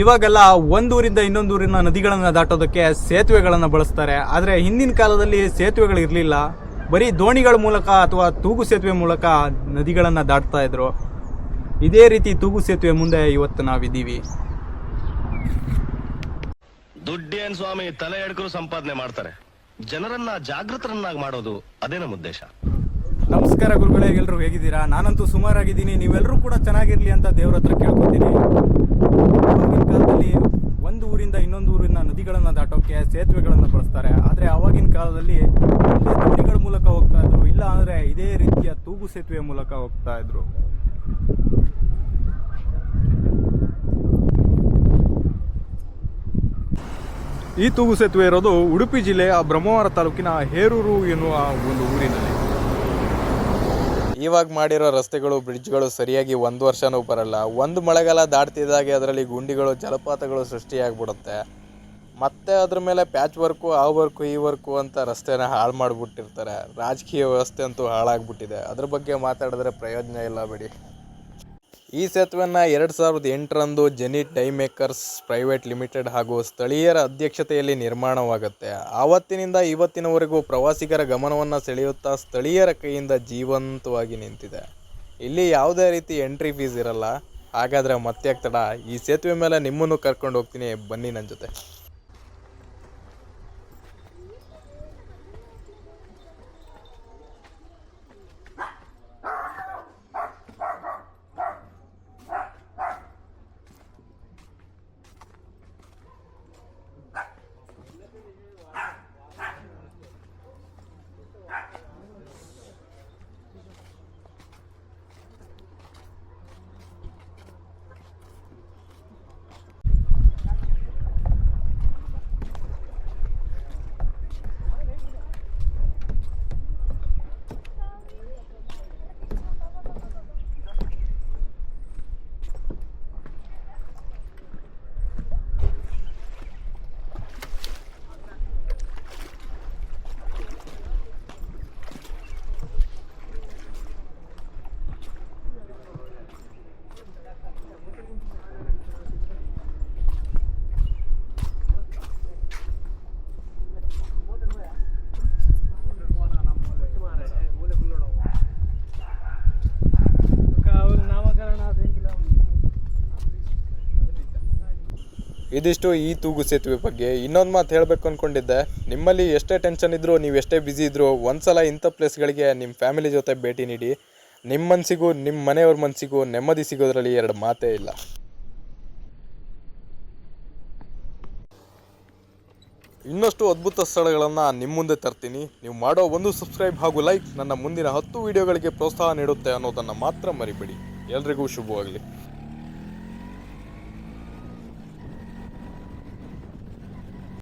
ಇವಾಗೆಲ್ಲ ಒಂದೂರಿಂದ ಇನ್ನೊಂದೂರಿನ ನದಿಗಳನ್ನು ದಾಟೋದಕ್ಕೆ ಸೇತುವೆಗಳನ್ನು ಬಳಸ್ತಾರೆ. ಆದರೆ ಹಿಂದಿನ ಕಾಲದಲ್ಲಿ ಸೇತುವೆಗಳು ಇರಲಿಲ್ಲ. ಬರೀ ದೋಣಿಗಳ ಮೂಲಕ ಅಥವಾ ತೂಗು ಸೇತುವೆ ಮೂಲಕ ನದಿಗಳನ್ನು ದಾಟ್ತಾ ಇದ್ರು. ಇದೇ ರೀತಿ ತೂಗು ಸೇತುವೆ ಮುಂದೆ ಇವತ್ತು ನಾವಿದ್ದೀವಿ. ದುಡ್ಡೇನ್ ಸ್ವಾಮಿ ತಲೆ ಎಡ್ಕರು ಸಂಪಾದನೆ ಮಾಡ್ತಾರೆ, ಜನರನ್ನ ಜಾಗೃತರನ್ನಾಗಿ ಮಾಡೋದು ಅದೇ ನಮ್ಮ ಉದ್ದೇಶ. ನಮಸ್ಕಾರ ಗುರುಗಳೇ, ಎಲ್ಲರೂ ಹೇಗಿದ್ದೀರಾ? ನಾನಂತೂ ಸುಮಾರಾಗಿದ್ದೀನಿ. ನೀವೆಲ್ಲರೂ ಕೂಡ ಚೆನ್ನಾಗಿರ್ಲಿ ಅಂತ ದೇವ್ರ ಹತ್ರ ಕೇಳ್ಕೊತೀನಿ. ಆವಾಗಿನ ಕಾಲದಲ್ಲಿ ಒಂದು ಊರಿಂದ ಇನ್ನೊಂದು ಊರಿನ ನದಿಗಳನ್ನು ದಾಟೋಕೆ ಸೇತುವೆಗಳನ್ನು ಬಳಸ್ತಾರೆ. ಆದರೆ ಆವಾಗಿನ ಕಾಲದಲ್ಲಿ ದೋಣಿಗಳ ಮೂಲಕ ಹೋಗ್ತಾ ಇದ್ರು, ಇಲ್ಲ ಅಂದರೆ ಇದೇ ರೀತಿಯ ತೂಗು ಸೇತುವೆ ಮೂಲಕ ಹೋಗ್ತಾ ಇದ್ರು. ಈ ತೂಗು ಸೇತುವೆ ಇರೋದು ಉಡುಪಿ ಜಿಲ್ಲೆಯ ಬ್ರಹ್ಮಾವರ ತಾಲೂಕಿನ ಹೇರೂರು ಎನ್ನುವ ಒಂದು ಊರಿನಲ್ಲಿ. ಇವಾಗ ಮಾಡಿರೋ ರಸ್ತೆಗಳು, ಬ್ರಿಡ್ಜ್ಗಳು ಸರಿಯಾಗಿ ಒಂದು ವರ್ಷನೂ ಬರಲ್ಲ. ಒಂದು ಮಳೆಗಾಲ ದಾಟ್ತಿದ್ದಾಗೆ ಅದರಲ್ಲಿ ಗುಂಡಿಗಳು, ಜಲಪಾತಗಳು ಸೃಷ್ಟಿಯಾಗ್ಬಿಡುತ್ತೆ. ಮತ್ತೆ ಅದ್ರ ಮೇಲೆ ಪ್ಯಾಚ್ ವರ್ಕು, ಆ ವರ್ಕು, ಈ ವರ್ಕು ಅಂತ ರಸ್ತೆನ ಹಾಳು ಮಾಡಿಬಿಟ್ಟಿರ್ತಾರೆ. ರಾಜಕೀಯ ವ್ಯವಸ್ಥೆ ಅಂತೂ ಹಾಳಾಗ್ಬಿಟ್ಟಿದೆ. ಅದ್ರ ಬಗ್ಗೆ ಮಾತಾಡಿದ್ರೆ ಪ್ರಯೋಜನ ಇಲ್ಲ ಬಿಡಿ. ಈ ಸೇತುವೆಯನ್ನು 2008ರಂದು Zenith dye makers private limited ಹಾಗೂ ಸ್ಥಳೀಯರ ಅಧ್ಯಕ್ಷತೆಯಲ್ಲಿ ನಿರ್ಮಾಣವಾಗುತ್ತೆ. ಆವತ್ತಿನಿಂದ ಇವತ್ತಿನವರೆಗೂ ಪ್ರವಾಸಿಗರ ಗಮನವನ್ನು ಸೆಳೆಯುತ್ತಾ ಸ್ಥಳೀಯರ ಕೈಯಿಂದ ಜೀವಂತವಾಗಿ ನಿಂತಿದೆ. ಇಲ್ಲಿ ಯಾವುದೇ ರೀತಿ ಎಂಟ್ರಿ ಫೀಸ್ ಇರಲ್ಲ. ಹಾಗಾದರೆ ಮತ್ತೆ ತಡ, ಈ ಸೇತುವೆ ಮೇಲೆ ನಿಮ್ಮನ್ನು ಕರ್ಕೊಂಡು ಹೋಗ್ತೀನಿ, ಬನ್ನಿ ನನ್ನ ಜೊತೆ. ಇದಿಷ್ಟು ಈ ತೂಗು ಸೇತುವೆ ಬಗ್ಗೆ. ಇನ್ನೊಂದು ಮಾತು ಹೇಳಬೇಕು ಅಂದ್ಕೊಂಡಿದ್ದೆ, ನಿಮ್ಮಲ್ಲಿ ಎಷ್ಟೇ ಟೆನ್ಷನ್ ಇದ್ದರೂ, ನೀವು ಎಷ್ಟೇ ಬ್ಯುಸಿ ಇದ್ದರೂ ಒಂದ್ಸಲ ಇಂಥ ಪ್ಲೇಸ್ಗಳಿಗೆ ನಿಮ್ಮ ಫ್ಯಾಮಿಲಿ ಜೊತೆ ಭೇಟಿ ನೀಡಿ. ನಿಮ್ಮ ಮನಸ್ಸಿಗೂ ನಿಮ್ಮ ಮನೆಯವ್ರ ಮನಸ್ಸಿಗೂ ನೆಮ್ಮದಿ ಸಿಗೋದ್ರಲ್ಲಿ ಎರಡು ಮಾತೇ ಇಲ್ಲ. ಇನ್ನಷ್ಟು ಅದ್ಭುತ ಸ್ಥಳಗಳನ್ನು ನಿಮ್ಮ ಮುಂದೆ ತರ್ತೀನಿ. ನೀವು ಮಾಡೋ ಒಂದು ಸಬ್ಸ್ಕ್ರೈಬ್ ಹಾಗೂ ಲೈಕ್ ನನ್ನ ಮುಂದಿನ 10 ವಿಡಿಯೋಗಳಿಗೆ ಪ್ರೋತ್ಸಾಹ ನೀಡುತ್ತೆ ಅನ್ನೋದನ್ನು ಮಾತ್ರ ಮರಿಬೇಡಿ. ಎಲ್ರಿಗೂ ಶುಭವಾಗಲಿ.